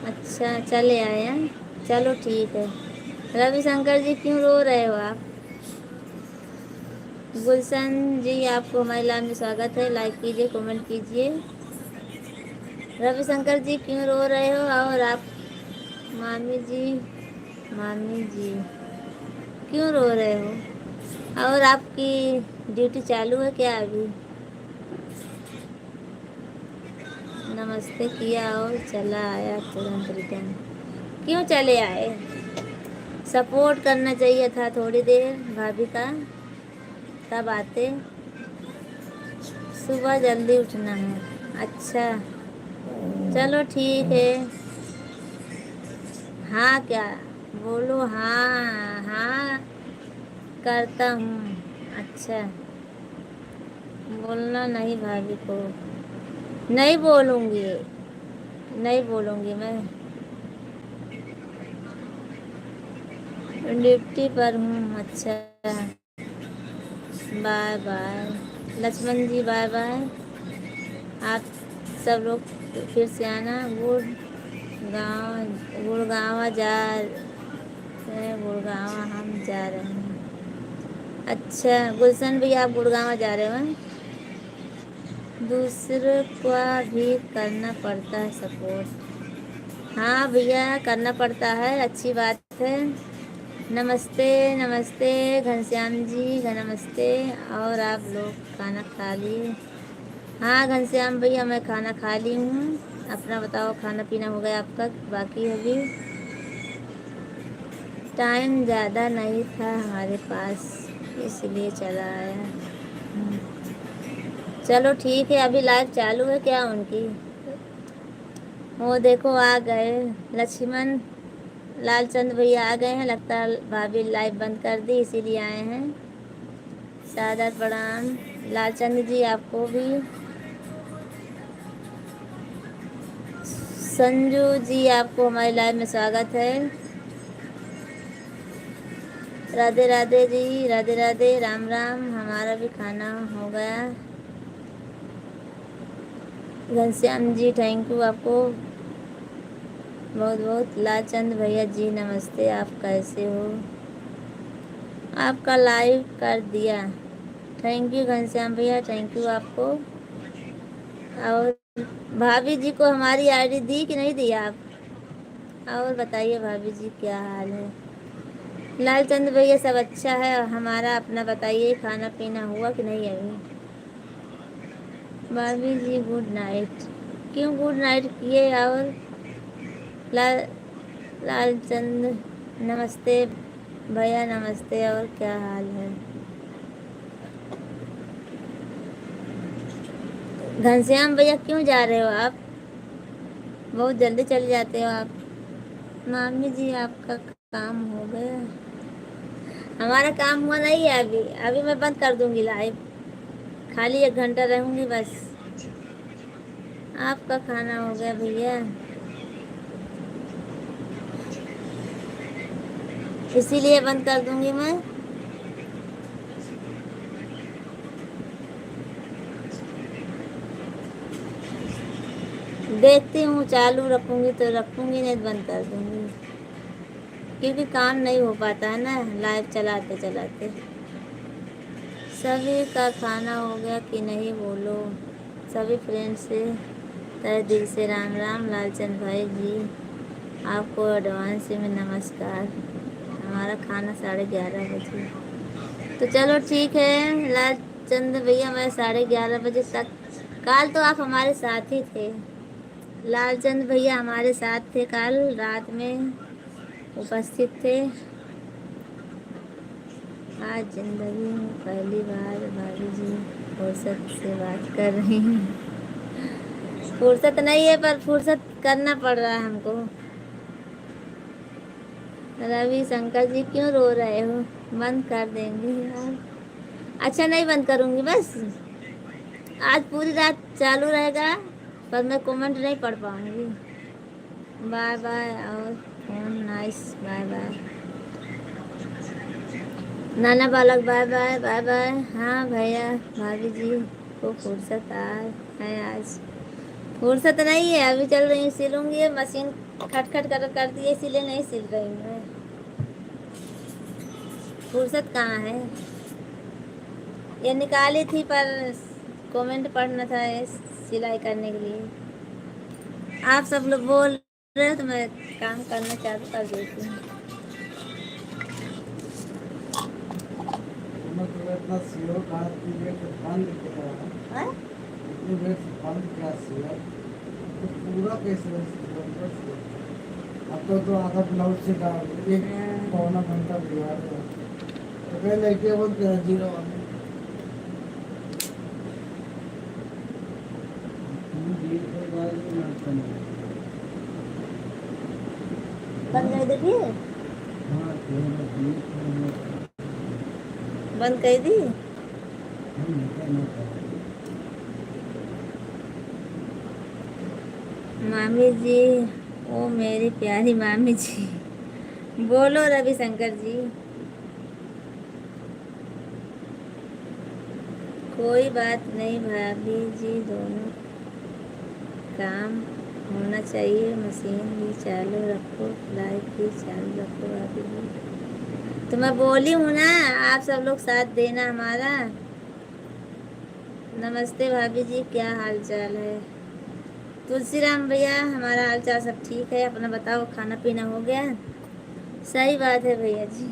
अच्छा, चले आए हैं, चलो ठीक है। रविशंकर जी क्यों रो रहे हो आप? गुलशन जी, आपको हमारे लाइव में स्वागत है, लाइक कीजिए, कमेंट कीजिए। रविशंकर जी क्यों रो रहे हो? और आप मामी जी क्यों रो रहे हो? और आपकी ड्यूटी चालू है क्या अभी? नमस्ते किया और चला आया तुरंत रिटर्न। क्यों चले आए? सपोर्ट करना चाहिए था थोड़ी देर भाभी का, तब आते। सुबह जल्दी उठना है। अच्छा, चलो ठीक है। हाँ क्या? बोलो हाँ हाँ करता हूँ। अच्छा, बोलना नहीं भाभी को। नहीं बोलूँगी, नहीं बोलूँगी मैं, ड्यूटी पर हूँ। अच्छा, बाय बाय लक्ष्मण जी, बाय बाय। आप सब लोग फिर से आना। गुड़गांव जा रहे, गुड़गांव हम जा रहे हैं। अच्छा गुलशन भैया, आप गुड़गांव जा रहे हो? दूसरे को भी करना पड़ता है सपोर्ट। हाँ भैया, करना पड़ता है, अच्छी बात है। नमस्ते नमस्ते घनश्याम जी, नमस्ते। और आप लोग खाना खा लिए? हाँ घनश्याम भैया, मैं खाना खा ली हूँ। अपना बताओ, खाना पीना हो गया आपका? बाकी अभी टाइम ज़्यादा नहीं था हमारे पास, इसलिए चला आया। चलो ठीक है, अभी लाइव चालू है क्या उनकी? वो देखो आ गए लक्ष्मण लालचंद भैया, आ गए हैं। लगता है भाभी लाइव बंद कर दी, इसीलिए आए हैं। सादर प्रणाम लालचंद जी, आपको भी। संजू जी, आपको हमारे लाइव में स्वागत है। राधे राधे जी, राधे राधे, राम राम। हमारा भी खाना हो गया। घनश्याम जी थैंक यू आपको। बहुत बहुत। लालचंद भैया जी नमस्ते, आप कैसे हो? आपका लाइव कर दिया, थैंक यू घनश्याम भैया, थैंक यू आपको। और भाभी जी को हमारी आईडी दी कि नहीं दी आप? और बताइए भाभी जी क्या हाल है? लालचंद भैया सब अच्छा है, और हमारा अपना बताइए, खाना पीना हुआ कि नहीं अभी? भाभी जी गुड नाइट। क्यों गुड नाइट किए? और लाल लालचंद नमस्ते भैया, नमस्ते, और क्या हाल है? घनश्याम भैया क्यों जा रहे हो आप? बहुत जल्दी चले जाते हो आप। मामी जी आपका काम हो गया? हमारा काम हुआ नहीं है अभी, अभी मैं बंद कर दूंगी लाइव, खाली 1 घंटा रहूंगी बस। आपका खाना हो गया भैया, इसीलिए बंद कर दूंगी मैं। देखती हूँ, चालू रखूंगी तो रखूंगी, नहीं तो बंद कर दूंगी, क्योंकि काम नहीं हो पाता है ना लाइव चलाते चलाते। सभी का खाना हो गया कि नहीं बोलो? सभी फ्रेंड से तहे दिल से राम राम। लालचंद भाई जी आपको एडवांस में नमस्कार। हमारा खाना 11:30 बजे, तो चलो ठीक है लालचंद भैया, मैं 11:30 बजे तक। कल तो आप हमारे साथ ही थे, लालचंद भैया हमारे साथ थे, कल रात में उपस्थित थे। आज जिंदगी में पहली बार भाभी जी फुर्सत से बात कर रही हैं। फुर्सत नहीं है, पर फुर्सत करना पड़ रहा है हमको। रवि शंकर जी क्यों रो रहे हो? बंद कर देंगे यार। अच्छा नहीं बंद करूंगी बस, आज पूरी रात चालू रहेगा, पर मैं कमेंट नहीं पढ़ पाऊंगी। बाय बाय, और फोन नाइस, बाय बाय। नाना बालक बाय बाय, बाय बाय। हाँ भैया भाभी जी को फुर्सत है आज? फुर्सत नहीं है, अभी चल रही हूँ, सिलूंगी, ये मशीन खटखट करती है, इसीलिए नहीं सिल रही हूँ मैं। फुर्सत कहाँ है? ये निकाली थी, पर कमेंट पढ़ना था ये सिलाई करने के लिए। आप सब लोग बोल रहे हो तो मैं काम करना चालू कर देती हूँ। इतना सिलो कहाँ इतनी देर से बंद किया है? हाँ? इतनी देर से बंद किया सिलो, तो पूरा कैसे बंद कर सिलो? अब तो आधा ब्लाउज से डाल एक पौना घंटा बिगाड़ दिया। तो कहीं लेके बंद कर 0 वाले। बंद कर देखिए, हाँ, बंद कर दी। मामी जी, ओ मेरी प्यारी मामी जी, बोलो रविशंकर जी। कोई बात नहीं भाभी जी, दोनों काम होना चाहिए, मशीन भी चालू रखो, लाइट भी चालू रखो भाभी जी। तो मैं बोली हूँ ना, आप सब लोग साथ देना हमारा। नमस्ते भाभी जी, क्या हाल चाल है? तुलसीराम भैया हमारा हाल चाल सब ठीक है, अपना बताओ, खाना पीना हो गया? सही बात है भैया जी,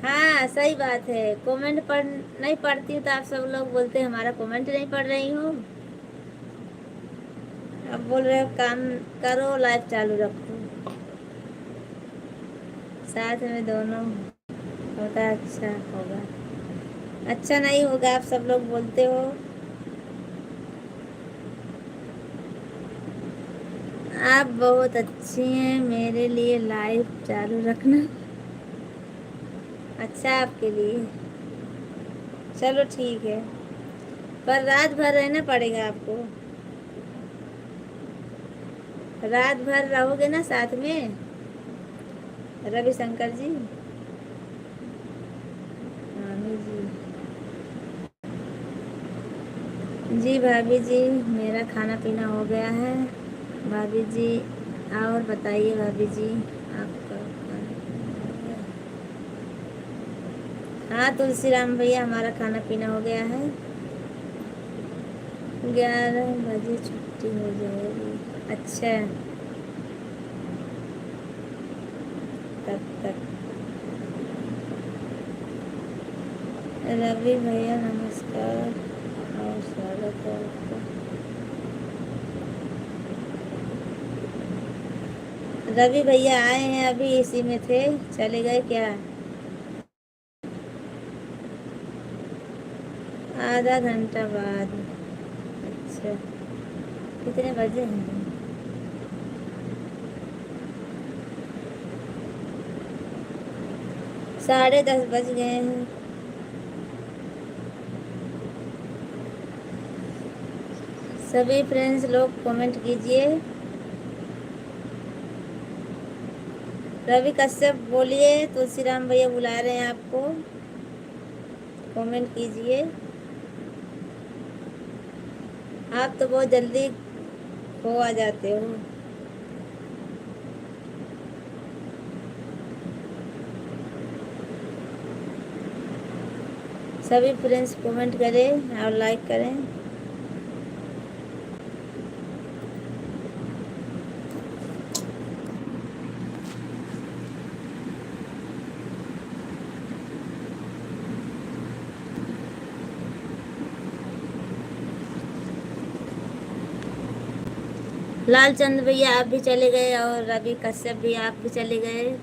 हाँ सही बात है। कमेंट पढ़ नहीं पढ़ती हूँ तो आप सब लोग बोलते हैं हमारा कमेंट नहीं पढ़ रही हूँ। अब बोल रहे हो काम करो, लाइव चालू रखो, साथ में दोनों होता है, अच्छा होगा। अच्छा नहीं होगा, आप सब लोग बोलते हो। आप बहुत अच्छी हैं, मेरे लिए लाइव चालू रखना अच्छा आपके लिए। चलो ठीक है, पर रात भर रहना पड़ेगा आपको, रात भर रहोगे ना साथ में रविशंकर जी? मामी जी, जी भाभी जी मेरा खाना पीना हो गया है। भाभी जी और बताइए भाभी जी, आपका खाना पीना हो गया? हाँ तुलसीराम भैया, हमारा खाना पीना हो गया है। 11 बजे छुट्टी हो जाएगी। अच्छा, तब तक। रवि भैया नमस्कार और स्वागत है आपका। रवि भैया आए हैं, अभी इसी में थे, चले गए क्या? आधा घंटा बाद। अच्छा, कितने बजे हैं? 10:30 बज गए हैं। सभी फ्रेंड्स लोग कमेंट कीजिए। रवि कश्यप बोलिए, तुलसीराम भैया बुला रहे हैं आपको, कमेंट कीजिए। आप तो बहुत जल्दी खो आ जाते हो। सभी फ्रेंड्स कमेंट करें और लाइक करें। लालचंद भैया आप भी चले गए और रवि कश्यप भी आप भी चले गए।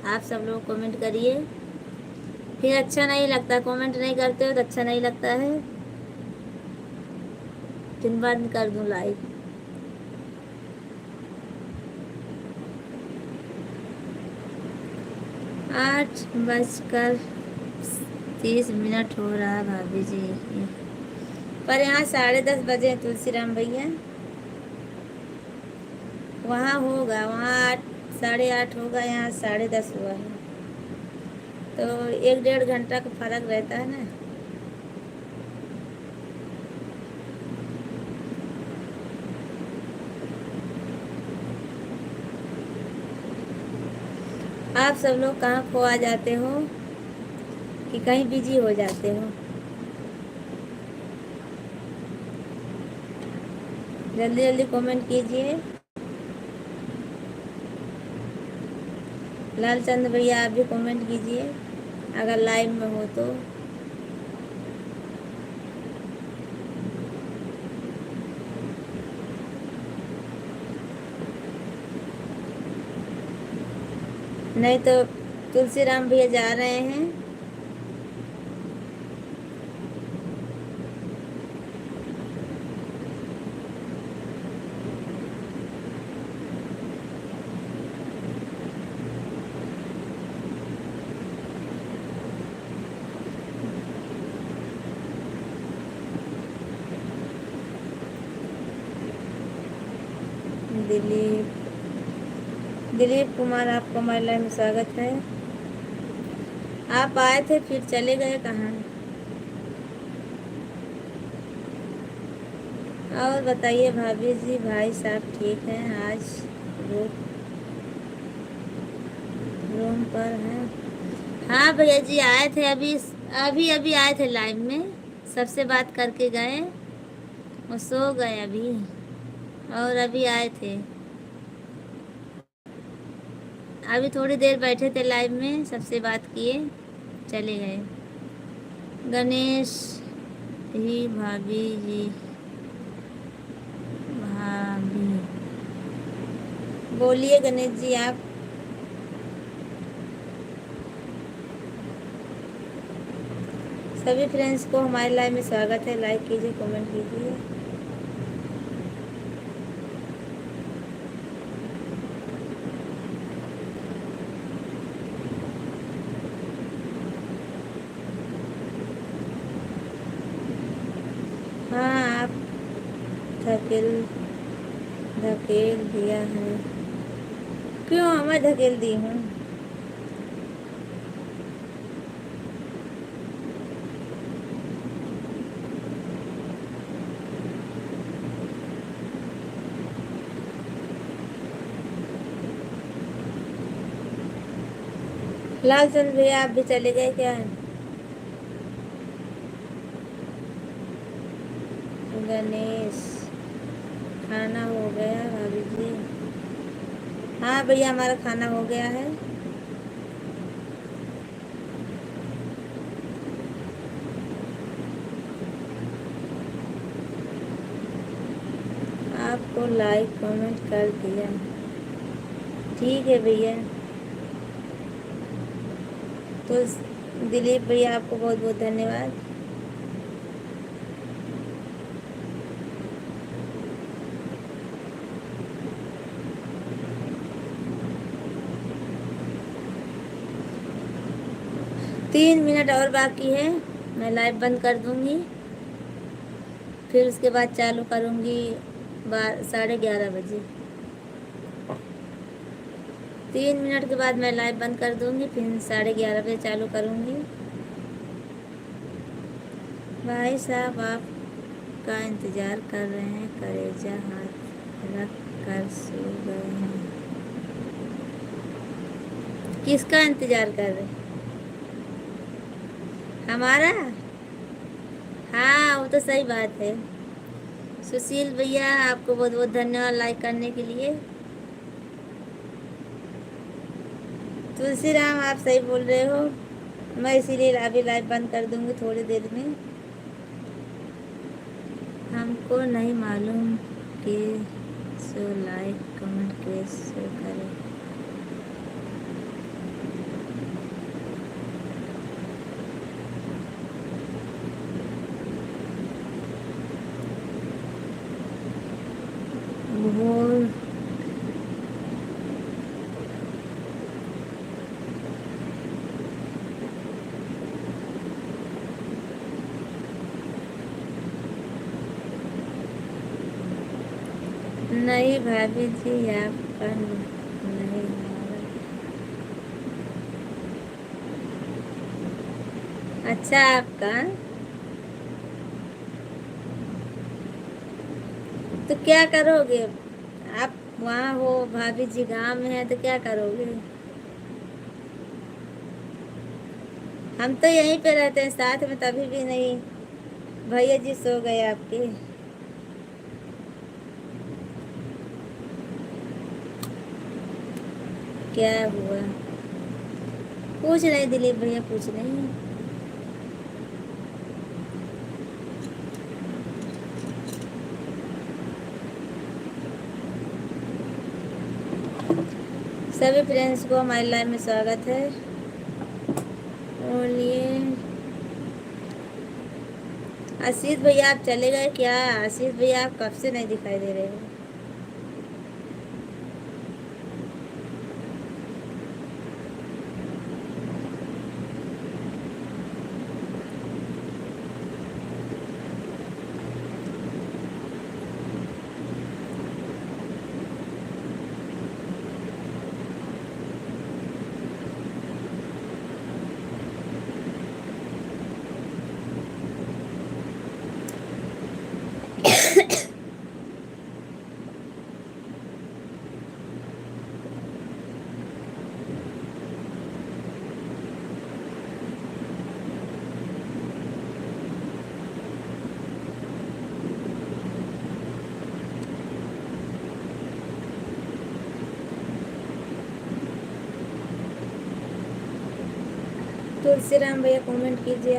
आप सब लोग कमेंट करिए, फिर अच्छा नहीं लगता, कमेंट नहीं करते हो तो अच्छा नहीं लगता है। फिर बंद कर दूं लाइव। 8:30 हो रहा है भाभी जी, पर यहाँ 10:30 बजे तुलसीराम भैया। वहाँ होगा, वहाँ 8, 8:30 होगा, यहाँ 10:30 हुआ है, तो 1-1.5 घंटा का फर्क रहता है ना। आप सब लोग कहाँ खो आ जाते हो कि कहीं बिजी हो जाते हो? जल्दी जल्दी कमेंट कीजिए। लालचंद भैया आप भी कमेंट कीजिए अगर लाइव में हो तो। नहीं तो तुलसीराम भैया जा रहे हैं। दिलीप दिलीप कुमार, आपको हमारे लाइव में स्वागत है। आप आए थे फिर चले गए कहाँ? और बताइए भाभी जी, भाई साहब ठीक हैं? आज रूम पर हैं? हाँ भैया जी आए थे, अभी अभी अभी आए थे लाइव में, सबसे बात करके गए, वो सो गए अभी, और अभी आए थे। अभी थोड़ी देर बैठे थे लाइव में, सबसे बात किए, चले गए। गणेश ही भाभी जी, भाभी बोलिए गणेश जी आप। सभी फ्रेंड्स को हमारे लाइव में स्वागत है, लाइक कीजिए, कमेंट कीजिए। हाँ आप धकेल धकेल दिया है। क्यों मैं धकेल दी हूँ? लालचंद भैया आप भी चले गए क्या? गणेश, खाना हो गया भाभी जी? हाँ भैया हमारा खाना हो गया है। आपको लाइक कमेंट कर दिया। ठीक है भैया। तो दिलीप भैया आपको बहुत बहुत धन्यवाद। तीन मिनट और बाकी है, मैं लाइव बंद कर दूंगी, फिर उसके बाद चालू करूंगी 11:30 बजे। 3 मिनट के बाद मैं लाइव बंद कर दूंगी, फिर 11:30 बजे चालू करूंगी। भाई साहब आपका इंतज़ार कर रहे हैं, कलेजा हाथ रख कर सो गए हैं। किसका इंतज़ार कर रहे हैं? हमारा? हाँ वो तो सही बात है। सुशील भैया आपको बहुत बहुत धन्यवाद लाइक करने के लिए। तुलसी राम आप सही बोल रहे हो, मैं इसीलिए अभी लाइव बंद कर दूंगी थोड़ी देर में। हमको नहीं मालूम कि सो लाइक कमेंट कैसे करें। भोर नहीं भाभी जी आपका नहीं मारा। अच्छा आपका, तो क्या करोगे आप? वहाँ हो, भाभी जी गांव में है, तो क्या करोगे? हम तो यहीं पे रहते हैं साथ में, तभी भी नहीं। भैया जी सो गए आपके? क्या हुआ? पूछ रहे दिलीप भैया, पूछ रहे हैं। सभी फ्रेंड्स को हमारी लाइफ में स्वागत है। बोलिए। आशीष भैया आप चले गए क्या? आशीष भैया आप कब से नहीं दिखाई दे रहे हो? तुलसी राम भैया कमेंट कीजिए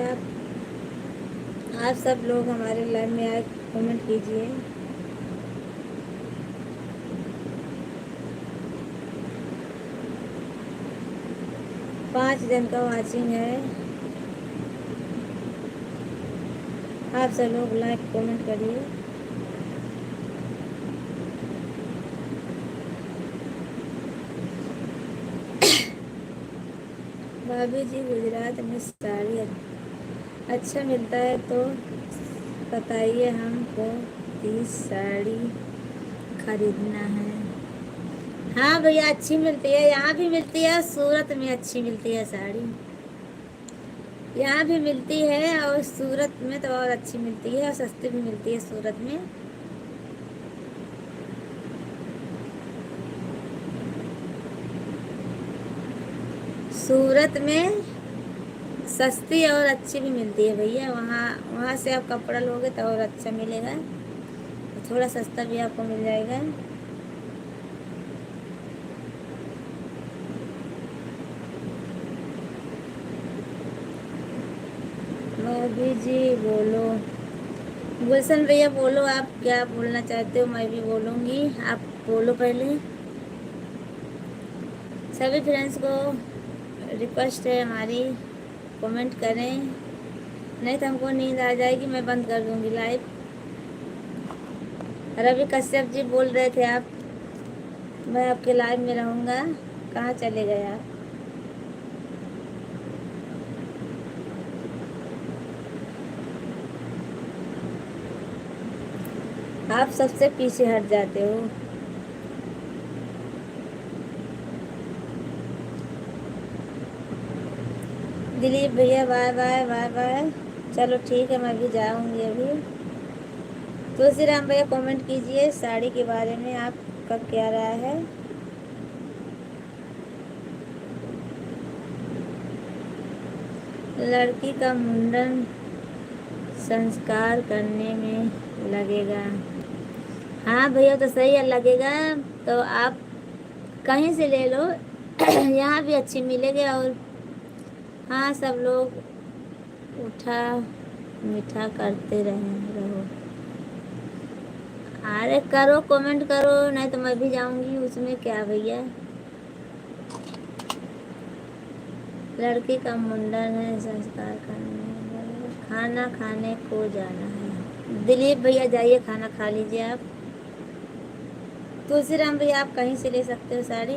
आप सब लोग हमारे लाइव में आए, कमेंट कीजिए। पाँच जन का वाचिंग है, आप सब लोग लाइक कमेंट करिए। भाभी जी गुजरात में साड़ी अच्छा मिलता है तो बताइए, हमको 30 साड़ी खरीदना है। हाँ भैया अच्छी मिलती है, यहाँ भी मिलती है, सूरत में अच्छी मिलती है साड़ी। यहाँ भी मिलती है और सूरत में तो और अच्छी मिलती है और सस्ती भी मिलती है सूरत में। सूरत में सस्ती और अच्छी भी मिलती है भैया। वहाँ वहाँ से आप कपड़ा लोगे तो और अच्छा मिलेगा, थोड़ा सस्ता भी आपको मिल जाएगा। भाभी जी बोलो। गुलशन भैया बोलो, आप क्या बोलना चाहते हो, मैं भी बोलूँगी, आप बोलो पहले। सभी फ्रेंड्स को रिक्वेस्ट है हमारी, कमेंट करें, नहीं तो हमको नींद आ जाएगी, मैं बंद कर दूँगी लाइव। रवि कश्यप जी बोल रहे थे आप, मैं आपके लाइव में रहूँगा, कहाँ चले गए आप? आप सबसे पीछे हट जाते हो। दिलीप भैया बाय बाय बाय बाय। चलो ठीक है, मैं भी जाऊंगी अभी। तुलसीराम भैया कमेंट कीजिए साड़ी के बारे में, आपका क्या राय है? लड़की का मुंडन संस्कार करने में लगेगा। हाँ भैया तो सही है, लगेगा तो आप कहीं से ले लो यहाँ भी अच्छी मिलेगी। और हाँ, सब लोग उठा मीठा करते रहो। अरे करो, कमेंट करो, नहीं तो मैं भी जाऊंगी, उसमें क्या भैया। लड़की का मुंडन है, संस्कार करने, खाना खाने को जाना है। दिलीप भैया जाइए, खाना खा लीजिए आप। तुलसीराम भैया आप कहीं से ले सकते हो साड़ी,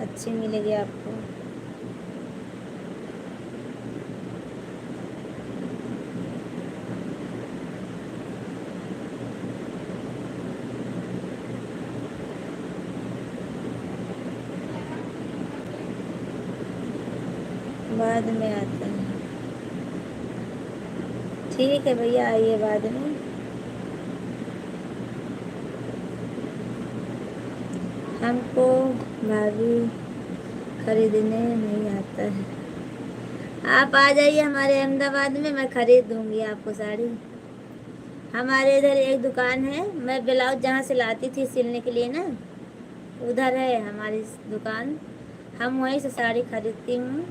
अच्छी मिलेगी आपको। बाद में आते हैं, ठीक है भैया, आइए बाद में। हमको भाभी खरीदने नहीं आता है। आप आ जाइए हमारे अहमदाबाद में, मैं खरीद दूंगी आपको साड़ी। हमारे इधर एक दुकान है, मैं ब्लाउज जहाँ से लाती थी सिलने के लिए ना, उधर है हमारी दुकान, हम वहीं से साड़ी खरीदती हूँ।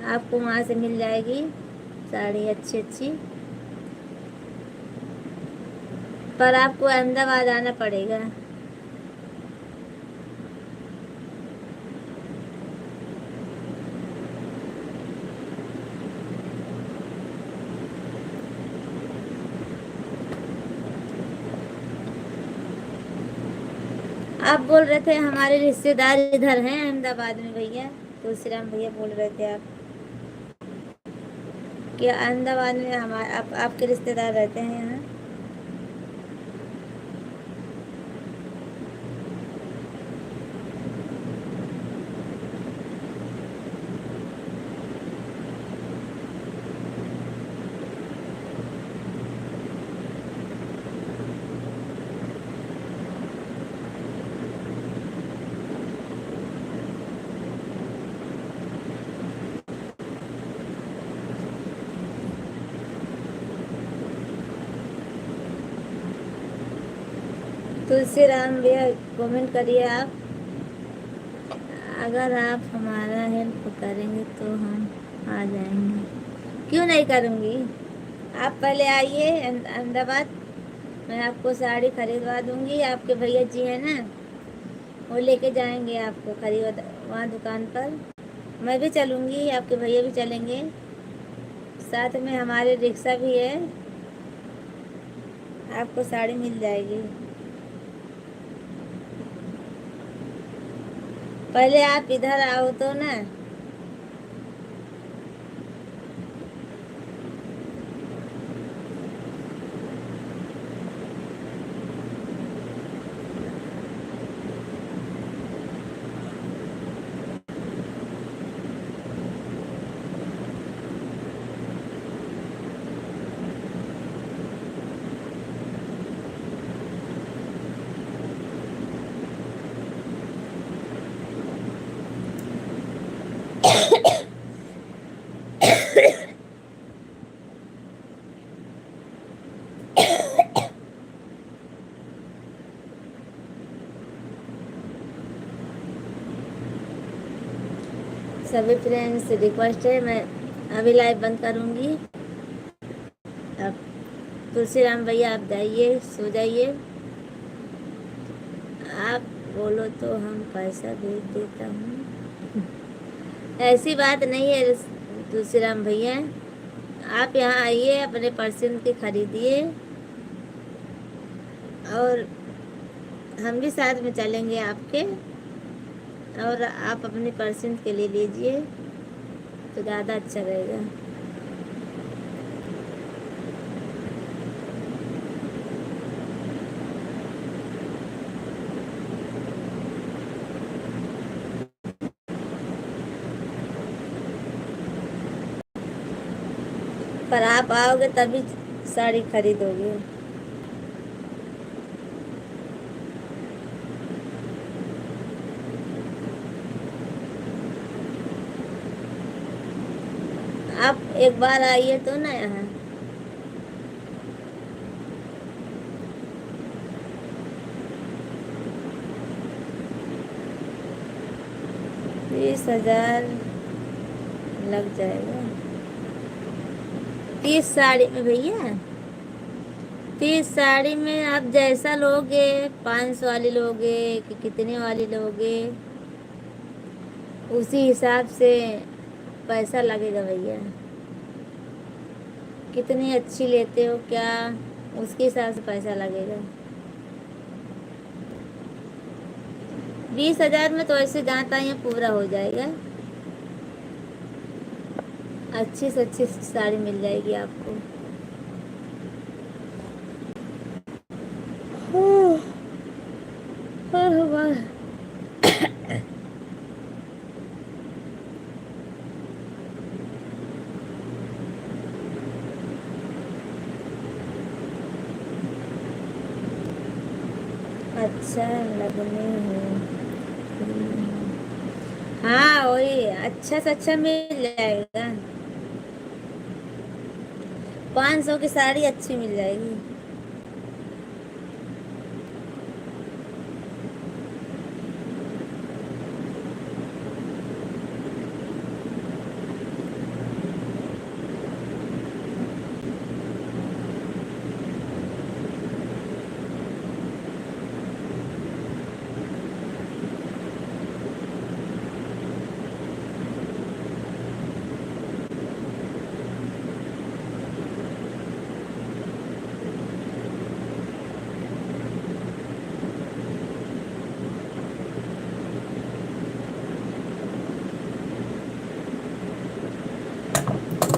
आपको वहाँ से मिल जाएगी साड़ी अच्छी अच्छी, पर आपको अहमदाबाद आना पड़ेगा। आप बोल रहे थे हमारे रिश्तेदार इधर हैं अहमदाबाद में भैया, तुलसीराम भैया बोल रहे थे आप कि अहमदाबाद में हमारे आपके रिश्तेदार रहते हैं यहाँ। तुलसीराम भैया कमेंट करिए आप, अगर आप हमारा हेल्प करेंगे तो हम आ जाएंगे। क्यों नहीं करूँगी, आप पहले आइए अहमदाबाद, मैं आपको साड़ी खरीदवा दूँगी। आपके भैया जी हैं ना, वो लेके जाएंगे आपको खरीद वहाँ दुकान पर। मैं भी चलूँगी, आपके भैया भी चलेंगे, साथ में हमारे रिक्शा भी है, आपको साड़ी मिल जाएगी। पहले आप इधर आओ तो ना। सभी फ्रेंड्स से रिक्वेस्ट है, मैं अभी लाइव बंद करूँगी। अब तुलसीराम भैया आप जाइए, सो जाइए। आप बोलो तो हम पैसा भेज देता हूँ। ऐसी बात नहीं है तुलसीराम भैया, आप यहाँ आइए, अपने पर्सन के खरीदिए और हम भी साथ में चलेंगे आपके, और आप अपने पर्सन के लिए लीजिए तो ज़्यादा अच्छा रहेगा। पर आप आओगे तभी साड़ी खरीदोगे। आप एक बार आइए तो ना यहाँ। बीस 20,000 लग जाएगा 30 साड़ी में भैया। 30 साड़ी में आप जैसा लोगे, 500 वाली लोगे कि कितने वाली लोगे, उसी हिसाब से पैसा लगेगा भैया। कितनी अच्छी लेते हो क्या, उसके हिसाब से पैसा लगेगा। 20,000 में तो ऐसे जहाँ तहाँ यहाँ पूरा हो जाएगा। अच्छी से अच्छी साड़ी मिल जाएगी आपको। वाह। अच्छा लगने हो। हाँ वही, अच्छा से अच्छा मिल जाएगा। 500 की साड़ी अच्छी मिल जाएगी।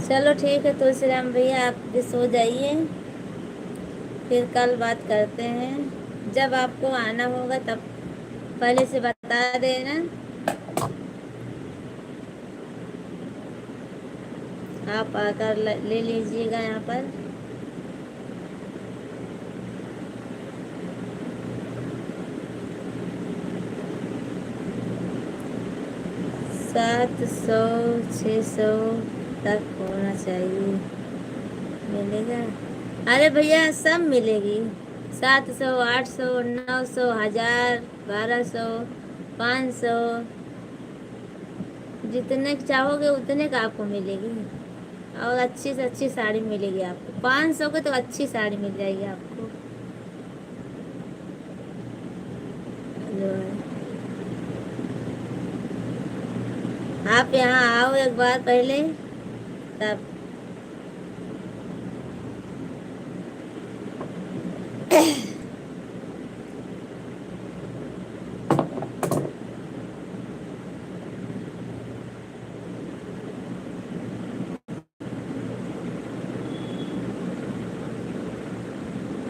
चलो ठीक है तुलसीराम भैया, आप भी सो जाइए, फिर कल बात करते हैं। जब आपको आना होगा तब पहले से बता देना। आप आकर ले लीजिएगा यहाँ पर। सात 600 तक होना चाहिए, मिलेगा। अरे भैया सब मिलेगी, 700 800 900 1000 1200 500, जितने चाहोगे उतने का आपको मिलेगी। और अच्छी से अच्छी साड़ी मिलेगी आपको। 500 की तो अच्छी साड़ी मिल जाएगी आपको जो है। आप यहाँ आओ एक बार पहले, तब